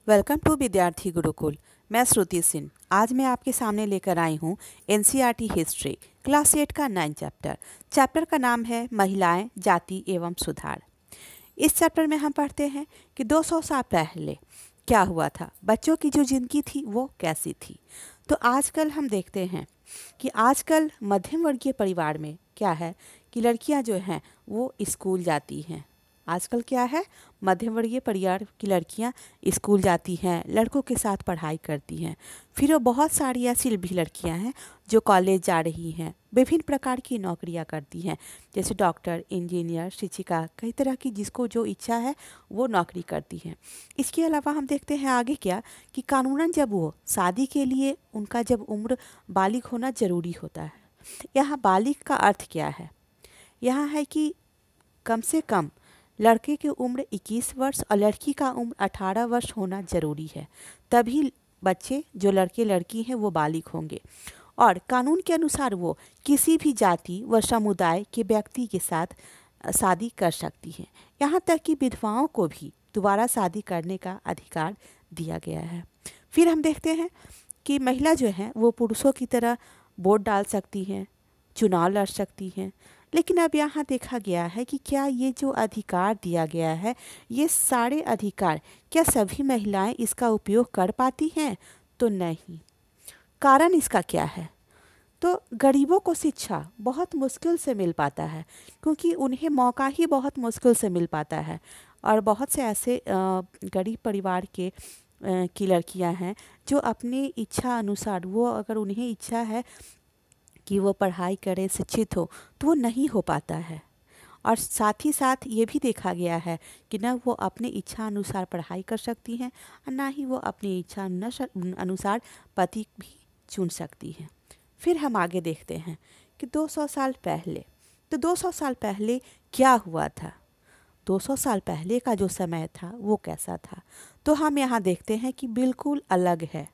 Welcome to विद्यार्थी गुरुकुल। मैं श्रुति सिंह। आज मैं आपके सामने लेकर आई हूँ एनसीईआरटी हिस्ट्री क्लास 8 का 9 चैप्टर का नाम है महिलाएं, जाति एवं सुधार। इस चैप्टर में हम पढ़ते हैं कि 200 साल पहले क्या हुआ था, बच्चों की जो ज़िंदगी थी वो कैसी थी। तो आजकल हम देखते हैं कि आजकल मध्यम वर्गीय परिवार में क्या है कि लड़कियां जो हैं वो स्कूल जाती हैं। आजकल क्या है, मध्यम वर्गीय परिवार की लड़कियां स्कूल जाती हैं, लड़कों के साथ पढ़ाई करती हैं। फिर वो बहुत सारी ऐसी भी लड़कियां हैं जो कॉलेज जा रही हैं, विभिन्न प्रकार की नौकरियां करती हैं, जैसे डॉक्टर, इंजीनियर, शिक्षिका, कई तरह की जिसको जो इच्छा है वो नौकरी करती हैं। इसके अलावा हम देखते हैं आगे क्या कि कानूनन जब वो शादी के लिए उनका जब उम्र बालिग होना ज़रूरी होता है। यहाँ बालिग का अर्थ क्या है, यहाँ है कि कम से कम लड़के की उम्र 21 वर्ष और लड़की का उम्र 18 वर्ष होना ज़रूरी है, तभी बच्चे जो लड़के लड़की हैं वो बालिग होंगे और कानून के अनुसार वो किसी भी जाति व समुदाय के व्यक्ति के साथ शादी कर सकती हैं। यहाँ तक कि विधवाओं को भी दोबारा शादी करने का अधिकार दिया गया है। फिर हम देखते हैं कि महिला जो है वो पुरुषों की तरह वोट डाल सकती हैं, चुनाव लड़ सकती हैं। लेकिन अब यहाँ देखा गया है कि क्या ये जो अधिकार दिया गया है, ये सारे अधिकार क्या सभी महिलाएं इसका उपयोग कर पाती हैं? तो नहीं। कारण इसका क्या है? तो गरीबों को शिक्षा बहुत मुश्किल से मिल पाता है, क्योंकि उन्हें मौका ही बहुत मुश्किल से मिल पाता है। और बहुत से ऐसे गरीब परिवार के की लड़कियां हैं जो अपनी इच्छा अनुसार, वो अगर उन्हें इच्छा है कि वो पढ़ाई करें, शिक्षित हो, तो वो नहीं हो पाता है। और साथ ही साथ ये भी देखा गया है कि न वो अपने इच्छा अनुसार पढ़ाई कर सकती हैं और ना ही वो अपनी इच्छा अनुसार पति भी चुन सकती हैं। फिर हम आगे देखते हैं कि 200 साल पहले, तो 200 साल पहले क्या हुआ था, 200 साल पहले का जो समय था वो कैसा था। तो हम यहाँ देखते हैं कि बिल्कुल अलग है।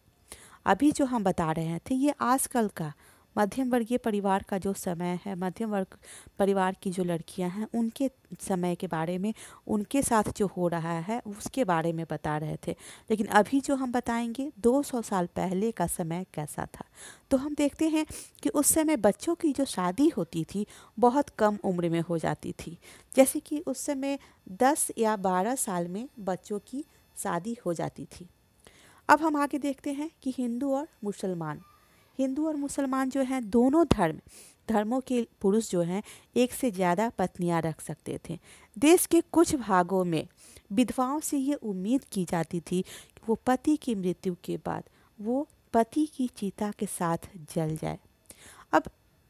अभी जो हम बता रहे थे ये आजकल का मध्यम वर्गीय परिवार का जो समय है, मध्यम वर्ग परिवार की जो लड़कियां हैं उनके समय के बारे में, उनके साथ जो हो रहा है उसके बारे में बता रहे थे। लेकिन अभी जो हम बताएंगे 200 साल पहले का समय कैसा था। तो हम देखते हैं कि उस समय बच्चों की जो शादी होती थी बहुत कम उम्र में हो जाती थी। जैसे कि उस समय 10 या 12 साल में बच्चों की शादी हो जाती थी। अब हम आगे देखते हैं कि हिंदू और मुसलमान जो हैं दोनों धर्मों के पुरुष जो हैं एक से ज़्यादा पत्नियां रख सकते थे। देश के कुछ भागों में विधवाओं से ये उम्मीद की जाती थी कि वो पति की मृत्यु के बाद वो पति की चिता के साथ जल जाए। अब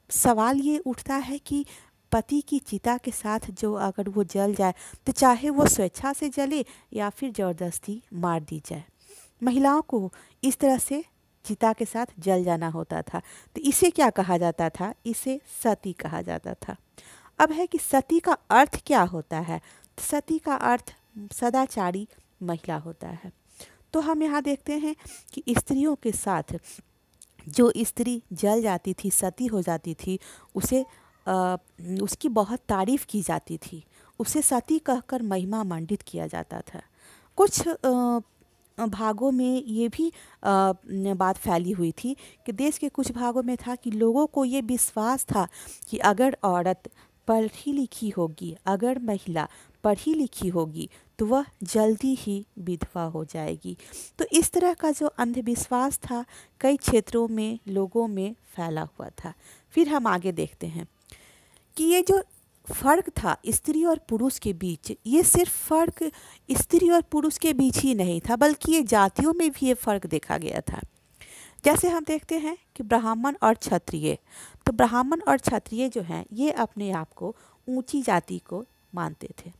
सवाल ये उठता है कि पति की चिता के साथ जो अगर वो जल जाए तो चाहे वो स्वेच्छा से जले या फिर ज़बरदस्ती मार दी जाए, महिलाओं को इस तरह से चिता के साथ जल जाना होता था। तो इसे क्या कहा जाता था? इसे सती कहा जाता था। अब है कि सती का अर्थ क्या होता है? सती का अर्थ सदाचारी महिला होता है। तो हम यहाँ देखते हैं कि स्त्रियों के साथ जो स्त्री जल जाती थी, सती हो जाती थी, उसे उसकी बहुत तारीफ की जाती थी, उसे सती कहकर महिमा मंडित किया जाता था। कुछ भागों में ये भी बात फैली हुई थी कि देश के कुछ भागों में था कि लोगों को ये विश्वास था कि अगर औरत पढ़ी लिखी होगी, अगर महिला पढ़ी लिखी होगी तो वह जल्दी ही विधवा हो जाएगी। तो इस तरह का जो अंधविश्वास था कई क्षेत्रों में लोगों में फैला हुआ था। फिर हम आगे देखते हैं कि ये जो फ़र्क था स्त्री और पुरुष के बीच, ये सिर्फ फ़र्क स्त्री और पुरुष के बीच ही नहीं था, बल्कि ये जातियों में भी ये फ़र्क देखा गया था। जैसे हम देखते हैं कि ब्राह्मण और क्षत्रिय, तो ब्राह्मण और क्षत्रिय जो हैं ये अपने आप को ऊंची जाति को मानते थे।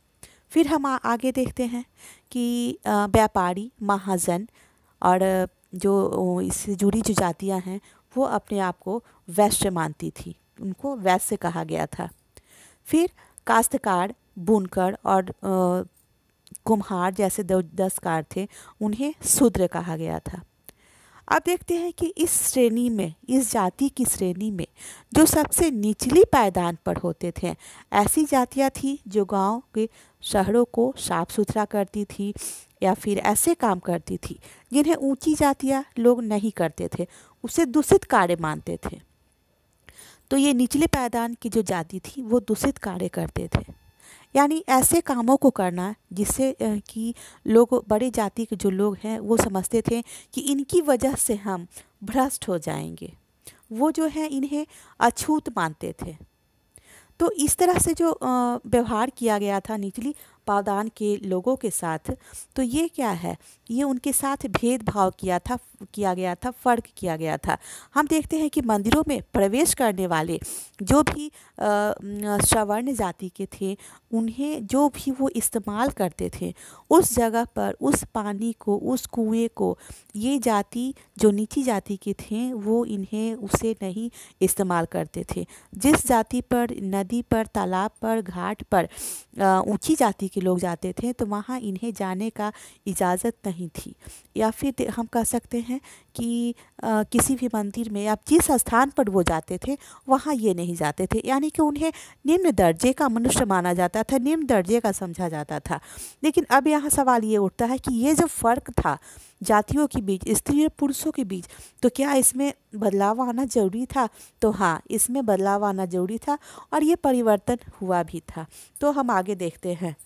फिर हम आगे देखते हैं कि व्यापारी, महाजन और जो इससे जुड़ी जो जातियाँ हैं वो अपने आप को वैश्य मानती थी, उनको वैश्य कहा गया था। फिर काश्तकार, बुनकर और कुम्हार जैसे 10 कार थे, उन्हें शूद्र कहा गया था। अब देखते हैं कि इस श्रेणी में, इस जाति की श्रेणी में जो सबसे निचली पायदान पर होते थे, ऐसी जातियां थी जो गांव के शहरों को साफ सुथरा करती थी या फिर ऐसे काम करती थी जिन्हें ऊंची जातियां लोग नहीं करते थे, उसे दूषित कार्य मानते थे। तो ये निचले पायदान की जो जाति थी वो दूषित कार्य करते थे, यानी ऐसे कामों को करना जिससे कि लोग, बड़े जाति के जो लोग हैं वो समझते थे कि इनकी वजह से हम भ्रष्ट हो जाएंगे, वो जो है इन्हें अछूत मानते थे। तो इस तरह से जो व्यवहार किया गया था निचली पावदान के लोगों के साथ, तो ये क्या है, ये उनके साथ भेदभाव किया गया था, फ़र्क किया गया था। हम देखते हैं कि मंदिरों में प्रवेश करने वाले जो भी सवर्ण जाति के थे, उन्हें जो भी वो इस्तेमाल करते थे, उस जगह पर उस पानी को, उस कुएं को, ये जाति जो नीची जाति के थे वो इन्हें उसे नहीं इस्तेमाल करते थे। जिस जाति पर, नदी पर, तालाब पर, घाट पर ऊंची जाति के लोग जाते थे तो वहाँ इन्हें जाने का इजाज़त नहीं थी। या फिर हम कह सकते हैं कि किसी भी मंदिर में या जिस स्थान पर वो जाते थे वहाँ ये नहीं जाते थे, यानी कि उन्हें निम्न दर्जे का मनुष्य माना जाता था, निम्न दर्जे का समझा जाता था। लेकिन अब यहाँ सवाल ये उठता है कि ये जो फ़र्क था जातियों के बीच, स्त्री और पुरुषों के बीच, तो क्या इसमें बदलाव आना ज़रूरी था? तो हाँ, इसमें बदलाव आना ज़रूरी था और ये परिवर्तन हुआ भी था। तो हम आगे देखते हैं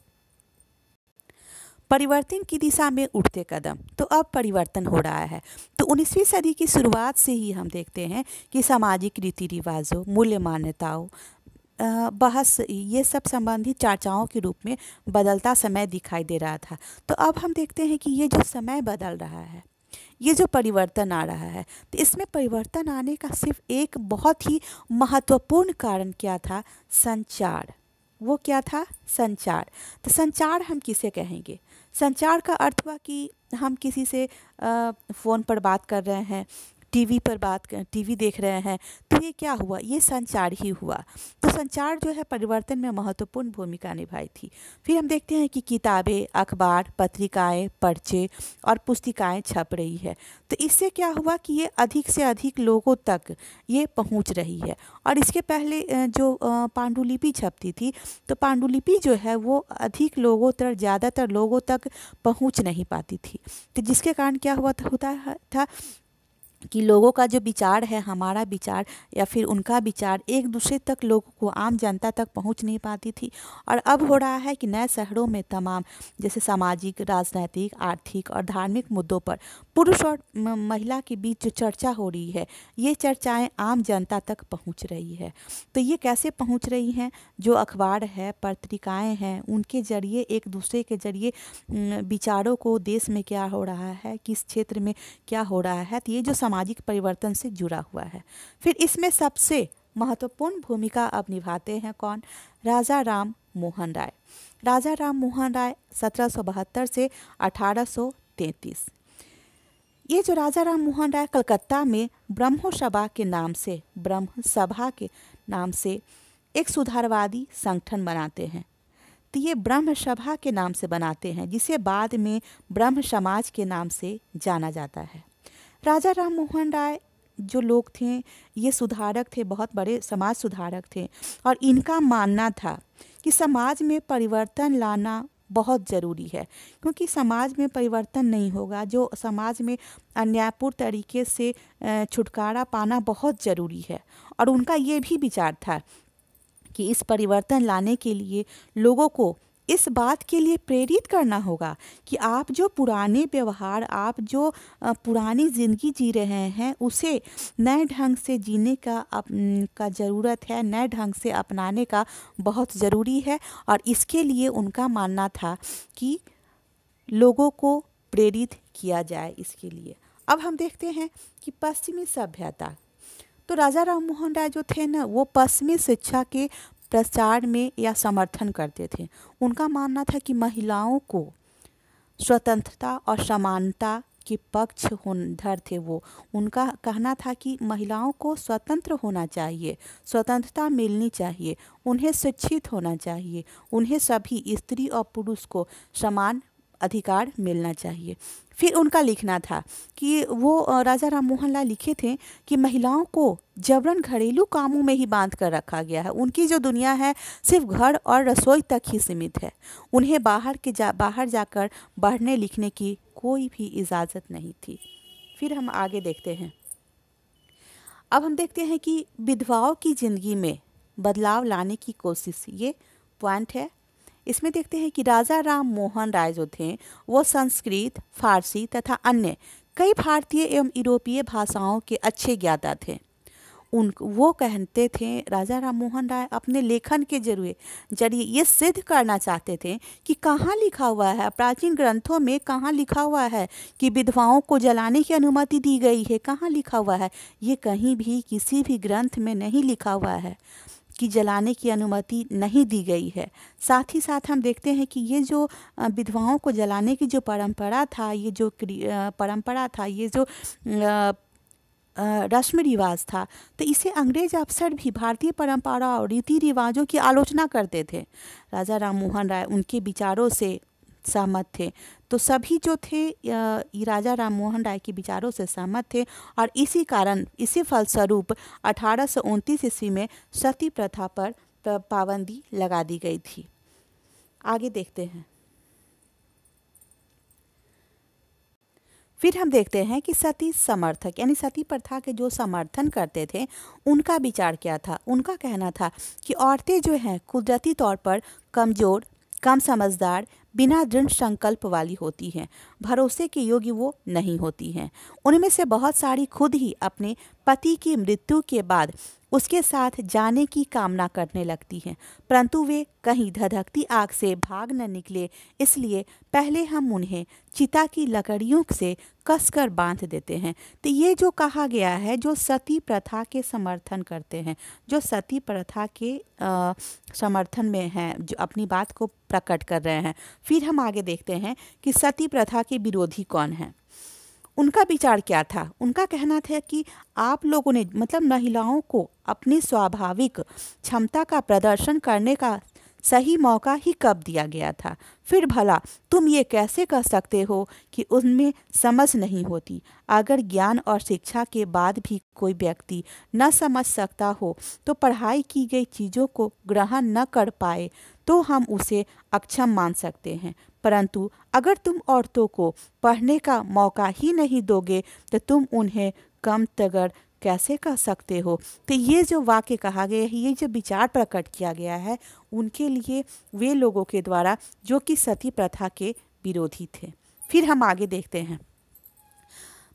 परिवर्तन की दिशा में उठते कदम। तो अब परिवर्तन हो रहा है। तो 19वीं सदी की शुरुआत से ही हम देखते हैं कि सामाजिक रीति रिवाजों, मूल्य मान्यताओं, बहस, ये सब संबंधी चर्चाओं के रूप में बदलता समय दिखाई दे रहा था। तो अब हम देखते हैं कि ये जो समय बदल रहा है, ये जो परिवर्तन आ रहा है, तो इसमें परिवर्तन आने का सिर्फ एक बहुत ही महत्वपूर्ण कारण क्या था? संचार। वो क्या था? संचार। तो संचार हम किसे कहेंगे? संचार का अर्थ हुआ कि हम किसी से फ़ोन पर बात कर रहे हैं, टीवी देख रहे हैं, तो ये क्या हुआ? ये संचार ही हुआ। तो संचार जो है परिवर्तन में महत्वपूर्ण भूमिका निभाई थी। फिर हम देखते हैं कि किताबें, अखबार, पत्रिकाएं, पर्चे और पुस्तिकाएं छप रही है। तो इससे क्या हुआ कि ये अधिक से अधिक लोगों तक ये पहुंच रही है। और इसके पहले जो पांडुलिपि छपती थी, तो पांडुलिपि जो है वो अधिक लोगों तक, ज़्यादातर लोगों तक पहुंच नहीं पाती थी। तो जिसके कारण क्या होता था कि लोगों का जो विचार है, हमारा विचार या फिर उनका विचार, एक दूसरे तक, लोगों को, आम जनता तक पहुंच नहीं पाती थी। और अब हो रहा है कि नए शहरों में तमाम, जैसे सामाजिक, राजनैतिक, आर्थिक और धार्मिक मुद्दों पर पुरुष और महिला के बीच जो चर्चा हो रही है, ये चर्चाएं आम जनता तक पहुंच रही है। तो ये कैसे पहुंच रही हैं? जो अखबार है, पत्रिकाएँ हैं, उनके ज़रिए, एक दूसरे के ज़रिए विचारों को, देश में क्या हो रहा है, किस क्षेत्र में क्या हो रहा है, तो ये जो सामाजिक परिवर्तन से जुड़ा हुआ है। फिर इसमें सबसे महत्वपूर्ण भूमिका अब निभाते हैं कौन? राजा राम मोहन राय। राजा राम मोहन राय 1772 से 1833। ये जो राजा राम मोहन राय कलकत्ता में ब्रह्म सभा के नाम से एक सुधारवादी संगठन बनाते हैं। तो ये ब्रह्म सभा के नाम से बनाते हैं, जिसे बाद में ब्रह्म समाज के नाम से जाना जाता है। राजा राम मोहन राय जो लोग थे, ये सुधारक थे, बहुत बड़े समाज सुधारक थे। और इनका मानना था कि समाज में परिवर्तन लाना बहुत ज़रूरी है, क्योंकि समाज में परिवर्तन नहीं होगा, जो समाज में अन्यायपूर्ण तरीके से छुटकारा पाना बहुत ज़रूरी है। और उनका ये भी विचार था कि इस परिवर्तन लाने के लिए लोगों को इस बात के लिए प्रेरित करना होगा कि आप जो पुराने व्यवहार, आप जो पुरानी ज़िंदगी जी रहे हैं, उसे नए ढंग से जीने का ज़रूरत है, नए ढंग से अपनाने का बहुत ज़रूरी है। और इसके लिए उनका मानना था कि लोगों को प्रेरित किया जाए इसके लिए। अब हम देखते हैं कि पश्चिमी सभ्यता। तो राजा राम मोहन राय जो थे ना, वो पश्चिमी शिक्षा के प्रचार में या समर्थन करते थे। उनका मानना था कि महिलाओं को स्वतंत्रता और समानता के पक्षधर थे वो। उनका कहना था कि महिलाओं को स्वतंत्र होना चाहिए, स्वतंत्रता मिलनी चाहिए, उन्हें शिक्षित होना चाहिए, उन्हें सभी स्त्री और पुरुष को समान अधिकार मिलना चाहिए। फिर उनका लिखना था कि वो राजा राम मोहन राय लिखे थे कि महिलाओं को जबरन घरेलू कामों में ही बांध कर रखा गया है। उनकी जो दुनिया है सिर्फ घर और रसोई तक ही सीमित है। उन्हें बाहर जाकर पढ़ने लिखने की कोई भी इजाज़त नहीं थी। फिर हम आगे देखते हैं। अब हम देखते हैं कि विधवाओं की ज़िंदगी में बदलाव लाने की कोशिश, ये पॉइंट है। इसमें देखते हैं कि राजा राम मोहन राय जो थे वो संस्कृत, फारसी तथा अन्य कई भारतीय एवं यूरोपीय भाषाओं के अच्छे ज्ञाता थे। वो कहते थे, राजा राम मोहन राय अपने लेखन के जरिए ये सिद्ध करना चाहते थे कि कहाँ लिखा हुआ है, प्राचीन ग्रंथों में कहाँ लिखा हुआ है कि विधवाओं को जलाने की अनुमति दी गई है, कहाँ लिखा हुआ है। ये कहीं भी किसी भी ग्रंथ में नहीं लिखा हुआ है कि जलाने की अनुमति नहीं दी गई है। साथ ही साथ हम देखते हैं कि ये जो विधवाओं को जलाने की जो परंपरा था, ये जो रस्म रिवाज था, तो इसे अंग्रेज अफसर भी भारतीय परंपरा और रीति रिवाजों की आलोचना करते थे। राजा राम मोहन राय उनके विचारों से सहमत थे, तो सभी जो थे राजा राम मोहन राय के विचारों से सहमत थे और इसी फलस्वरूप 1829 ईस्वी में सती प्रथा पर पाबंदी लगा दी गई थी। आगे देखते हैं। फिर हम देखते हैं कि सती समर्थक यानी सती प्रथा के जो समर्थन करते थे उनका विचार क्या था। उनका कहना था कि औरतें जो हैं कुदरती तौर पर कमज़ोर, कम समझदार, बिना दृढ़ संकल्प वाली होती हैं, भरोसे के योग्य वो नहीं होती हैं। उनमें से बहुत सारी खुद ही अपने पति की मृत्यु के बाद उसके साथ जाने की कामना करने लगती हैं, परंतु वे कहीं धधकती आग से भाग न निकले, इसलिए पहले हम उन्हें चिता की लकड़ियों से कसकर बांध देते हैं। तो ये जो कहा गया है, जो सती प्रथा के समर्थन करते हैं, जो सती प्रथा के समर्थन में हैं, जो अपनी बात को प्रकट कर रहे हैं। फिर हम आगे देखते हैं कि सती प्रथा के विरोधी कौन हैं। उनका विचार क्या था। उनका कहना था कि आप लोगों ने मतलब महिलाओं को अपनी स्वाभाविक क्षमता का प्रदर्शन करने का सही मौका ही कब दिया गया था। फिर भला तुम ये कैसे कह सकते हो कि उनमें समझ नहीं होती। अगर ज्ञान और शिक्षा के बाद भी कोई व्यक्ति न समझ सकता हो तो पढ़ाई की गई चीज़ों को ग्रहण न कर पाए तो हम उसे अक्षम मान सकते हैं, परंतु अगर तुम औरतों को पढ़ने का मौका ही नहीं दोगे तो तुम उन्हें कम तगड़ कैसे कह सकते हो। तो ये जो वाक्य कहा गया है, ये जो विचार प्रकट किया गया है उनके लिए, वे लोगों के द्वारा जो कि सती प्रथा के विरोधी थे। फिर हम आगे देखते हैं।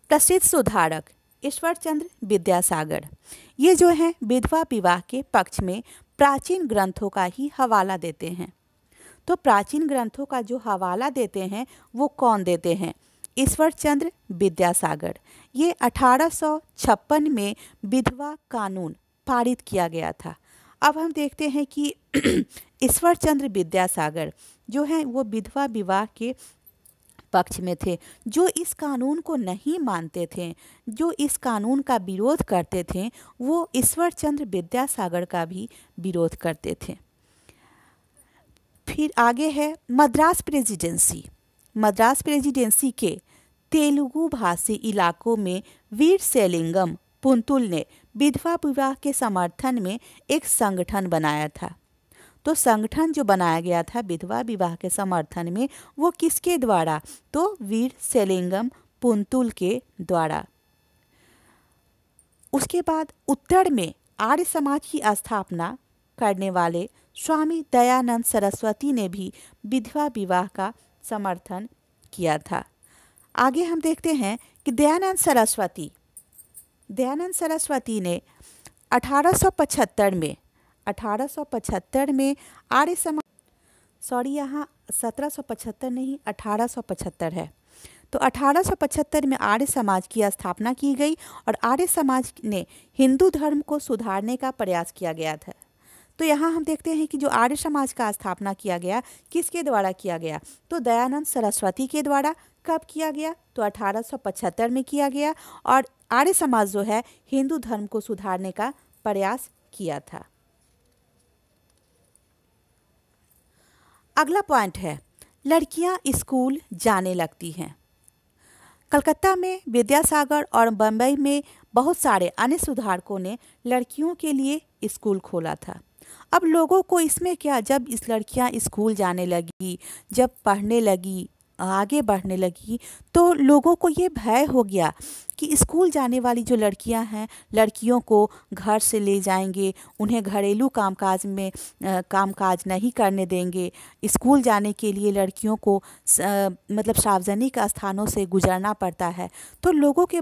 प्रसिद्ध सुधारक ईश्वरचंद्र विद्यासागर, ये जो हैं विधवा विवाह के पक्ष में प्राचीन ग्रंथों का ही हवाला देते हैं। तो प्राचीन ग्रंथों का जो हवाला देते हैं वो कौन देते हैं? ईश्वरचंद्र विद्यासागर। ये 1856 में विधवा कानून पारित किया गया था। अब हम देखते हैं कि ईश्वरचंद्र विद्यासागर जो हैं वो विधवा विवाह के पक्ष में थे। जो इस कानून को नहीं मानते थे, जो इस कानून का विरोध करते थे, वो ईश्वरचंद्र विद्यासागर का भी विरोध करते थे। फिर आगे है मद्रास प्रेसिडेंसी। मद्रास प्रेसिडेंसी के तेलुगु भाषी इलाकों में वीर सेलिंगम पुंतुल ने विधवा विवाह के समर्थन में एक संगठन बनाया था। तो संगठन जो बनाया गया था विधवा विवाह के समर्थन में, वो किसके द्वारा? तो वीर सेलिंगम पुंतुल के द्वारा। उसके बाद उत्तर में आर्य समाज की स्थापना करने वाले स्वामी दयानंद सरस्वती ने भी विधवा विवाह का समर्थन किया था। आगे हम देखते हैं कि दयानंद सरस्वती ने 1875 में आर्य समाज, यहाँ 1775 नहीं 1875 है। तो 1875 में आर्य समाज की स्थापना की गई और आर्य समाज ने हिंदू धर्म को सुधारने का प्रयास किया गया था। तो यहाँ हम देखते हैं कि जो आर्य समाज का स्थापना किया गया किसके द्वारा किया गया? तो दयानंद सरस्वती के द्वारा। कब किया गया? तो 1875 में किया गया और आर्य समाज जो है हिंदू धर्म को सुधारने का प्रयास किया था। अगला पॉइंट है लड़कियां स्कूल जाने लगती हैं। कलकत्ता में विद्यासागर और बम्बई में बहुत सारे अन्य सुधारकों ने लड़कियों के लिए स्कूल खोला था। अब लोगों को इसमें क्या, जब इस लड़कियां स्कूल जाने लगी, जब पढ़ने लगी, आगे बढ़ने लगी, तो लोगों को ये भय हो गया कि स्कूल जाने वाली जो लड़कियां हैं, लड़कियों को घर से ले जाएंगे, उन्हें घरेलू कामकाज नहीं करने देंगे। स्कूल जाने के लिए लड़कियों को मतलब सार्वजनिक स्थानों से गुजरना पड़ता है। तो लोगों के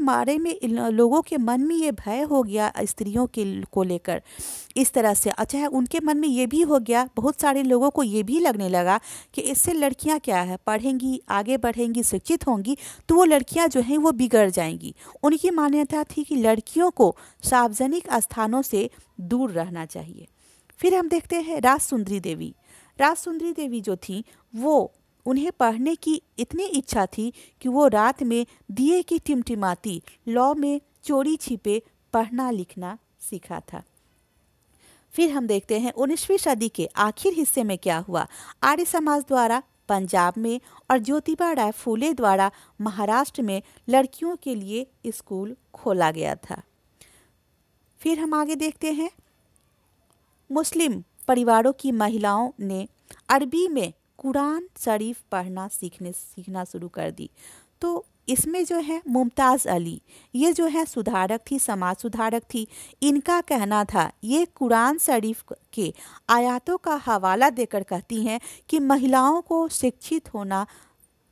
लोगों के मन में ये भय हो गया स्त्रियों के को लेकर। इस तरह से अच्छा, उनके मन में ये भी हो गया, बहुत सारे लोगों को ये भी लगने लगा कि इससे लड़कियां क्या है, पढ़ेंगी, आगे बढ़ेंगी, शिक्षित होंगी, तो वो लड़कियां जो हैं वो बिगड़ जाएंगी। उनकी मान्यता थी कि लड़कियों को सार्वजनिक स्थानों से दूर रहना चाहिए। फिर हम देखते हैं राजसुंदरी देवी। राजसुंदरी देवी जो थी, वो उन्हें पढ़ने की इतनी इच्छा थी कि वो रात में दिए की टिमटिमाती लौ में चोरी छिपे पढ़ना लिखना सीखा था। फिर हम देखते हैं 19वीं सदी के आखिर हिस्से में क्या हुआ। आर्य समाज द्वारा पंजाब में और ज्योतिबा राय फूले द्वारा महाराष्ट्र में लड़कियों के लिए स्कूल खोला गया था। फिर हम आगे देखते हैं, मुस्लिम परिवारों की महिलाओं ने अरबी में कुरान शरीफ पढ़ना सीखना शुरू कर दी। तो इसमें जो है मुमताज़ अली, ये जो है सुधारक थी, समाज सुधारक थी। इनका कहना था, ये कुरान शरीफ के आयतों का हवाला देकर कहती हैं कि महिलाओं को शिक्षित होना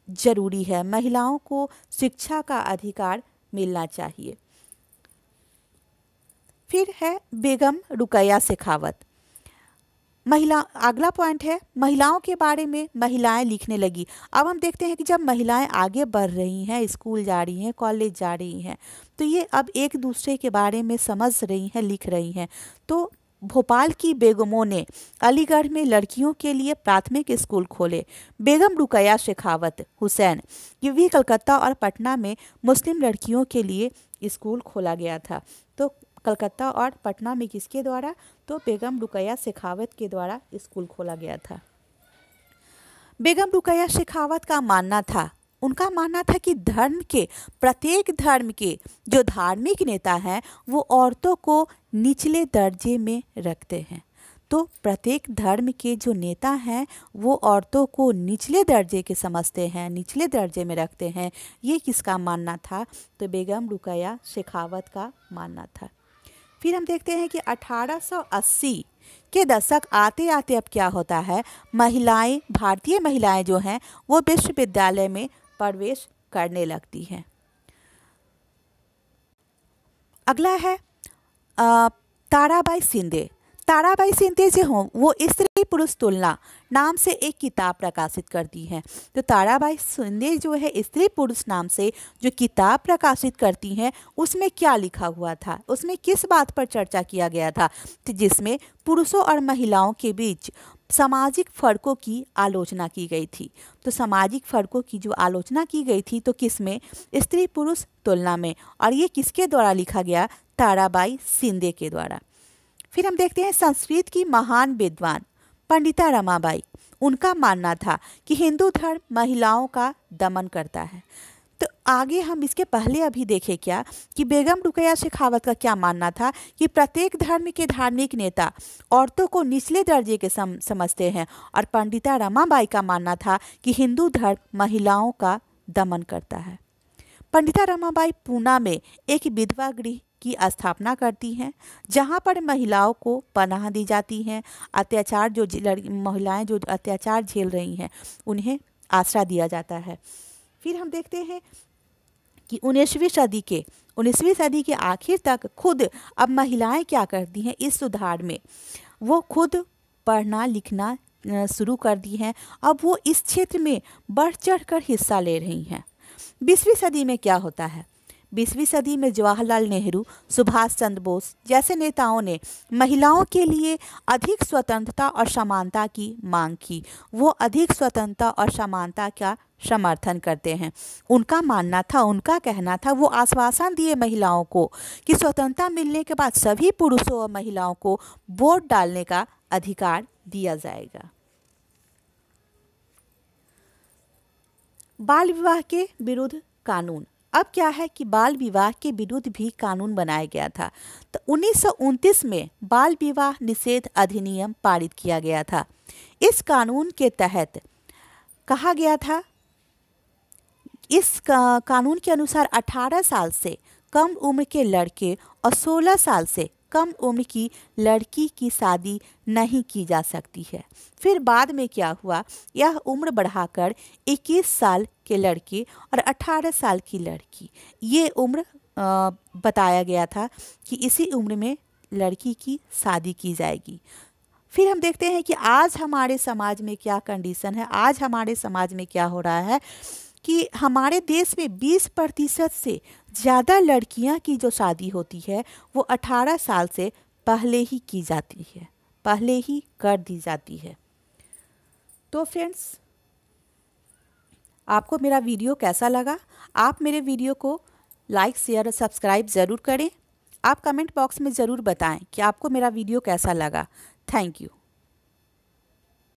जरूरी है, महिलाओं को शिक्षा का अधिकार मिलना चाहिए। फिर है बेगम रुकैया शेखावत। अगला पॉइंट है महिलाओं के बारे में महिलाएं लिखने लगी। अब हम देखते हैं कि जब महिलाएं आगे बढ़ रही हैं, स्कूल जा रही हैं, कॉलेज जा रही हैं, तो ये अब एक दूसरे के बारे में समझ रही हैं, लिख रही हैं। तो भोपाल की बेगमों ने अलीगढ़ में लड़कियों के लिए प्राथमिक स्कूल खोले। बेगम रुकैया शेखावत हुसैन, ये भी कलकत्ता और पटना में मुस्लिम लड़कियों के लिए स्कूल खोला गया था। तो कलकत्ता और पटना में किसके द्वारा, तो बेगम रुकैया शेखावत के द्वारा स्कूल खोला गया था। बेगम रुकैया शेखावत का मानना था, उनका मानना था कि प्रत्येक धर्म के जो धार्मिक नेता हैं वो औरतों को निचले दर्जे में रखते हैं। तो प्रत्येक धर्म के जो नेता हैं वो औरतों को निचले दर्जे के समझते हैं, निचले दर्जे में रखते हैं। ये किसका मानना था, तो बेगम रुकैया शेखावत का मानना था। फिर हम देखते हैं कि 1880 के दशक आते आते अब क्या होता है, भारतीय महिलाएं जो हैं वो विश्वविद्यालय में प्रवेश करने लगती हैं। अगला है ताराबाई शिंदे। ताराबाई शिंदे जो हों वो स्त्री पुरुष तुलना नाम से एक किताब प्रकाशित करती हैं। तो ताराबाई शिंदे जो है स्त्री पुरुष नाम से जो किताब प्रकाशित करती हैं, उसमें क्या लिखा हुआ था, उसमें किस बात पर चर्चा किया गया था, तो जिसमें पुरुषों और महिलाओं के बीच सामाजिक फ़र्कों की आलोचना की गई थी। तो सामाजिक फ़र्कों की जो आलोचना की गई थी, तो किस में, स्त्री पुरुष तुलना में। और ये किसके द्वारा लिखा गया, ताराबाई शिंदे के द्वारा। फिर हम देखते हैं संस्कृत की महान विद्वान पंडिता रमाबाई, उनका मानना था कि हिंदू धर्म महिलाओं का दमन करता है। तो आगे हम इसके पहले अभी देखें क्या कि बेगम रुकैया शेखावत का क्या मानना था कि प्रत्येक धर्म के धार्मिक नेता औरतों को निचले दर्जे के समझते हैं, और पंडिता रमाबाई का मानना था कि हिंदू धर्म महिलाओं का दमन करता है। पंडिता रमाबाई पूना में एक विधवा गृह की स्थापना करती हैं, जहां पर महिलाओं को पनाह दी जाती हैं। महिलाएं जो अत्याचार झेल रही हैं उन्हें आसरा दिया जाता है। फिर हम देखते हैं कि 19वीं सदी के आखिर तक खुद अब महिलाएं क्या करती हैं इस सुधार में, वो खुद पढ़ना लिखना शुरू कर दी हैं। अब वो इस क्षेत्र में बढ़ चढ़ कर हिस्सा ले रही हैं। 20वीं सदी में क्या होता है, 20वीं सदी में जवाहरलाल नेहरू, सुभाष चंद्र बोस जैसे नेताओं ने महिलाओं के लिए अधिक स्वतंत्रता और समानता की मांग की। वो अधिक स्वतंत्रता और समानता का समर्थन करते हैं। उनका मानना था, उनका कहना था, वो आश्वासन दिए महिलाओं को कि स्वतंत्रता मिलने के बाद सभी पुरुषों और महिलाओं को वोट डालने का अधिकार दिया जाएगा। बाल विवाह के विरुद्ध कानून। अब क्या है कि बाल विवाह के विरुद्ध भी कानून बनाया गया था। तो 1929 में बाल विवाह निषेध अधिनियम पारित किया गया था। इस कानून के तहत कहा गया था, इस कानून के अनुसार 18 साल से कम उम्र के लड़के और 16 साल से कम उम्र की लड़की की शादी नहीं की जा सकती है। फिर बाद में क्या हुआ, यह उम्र बढ़ाकर 21 साल के लड़के और 18 साल की लड़की, ये उम्र बताया गया था कि इसी उम्र में लड़की की शादी की जाएगी। फिर हम देखते हैं कि आज हमारे समाज में क्या कंडीशन है। आज हमारे समाज में क्या हो रहा है कि हमारे देश में 20% से ज़्यादा लड़कियां की जो शादी होती है वो 18 साल से पहले ही की जाती है, पहले ही कर दी जाती है। तो फ्रेंड्स, आपको मेरा वीडियो कैसा लगा? आप मेरे वीडियो को लाइक, शेयर और सब्सक्राइब ज़रूर करें। आप कमेंट बॉक्स में ज़रूर बताएं कि आपको मेरा वीडियो कैसा लगा। Thank you.